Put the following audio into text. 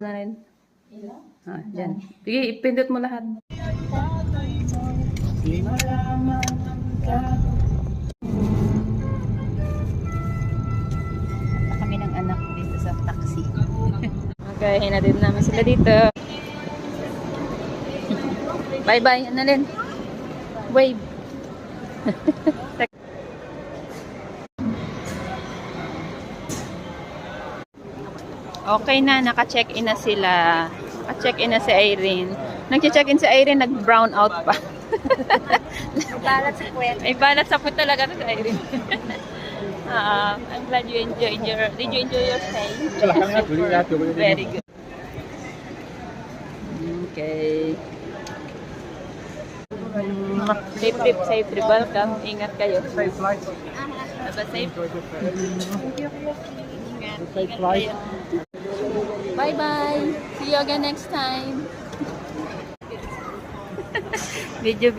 Na rin. Ah, dyan. Sige, ipindot mo lahat. Kami ng anak dito sa taxi. Okay, hinatid namin sila dito. Bye-bye, Annalyn. Wave. Okay na, naka-check-in na sila. Naka-check-in na si Irene. Nag-check-in si Irene, nag-brown out pa. Balat sa kwet. May balat sa puwet talaga si Irene. I'm glad you enjoyed did you enjoy your stay? Very good. Okay. Safe trip, safe trip. Welcome. Ingat kayo. Safe flight. Have a safe. Safe flight. Bye-bye. See you again next time. Video.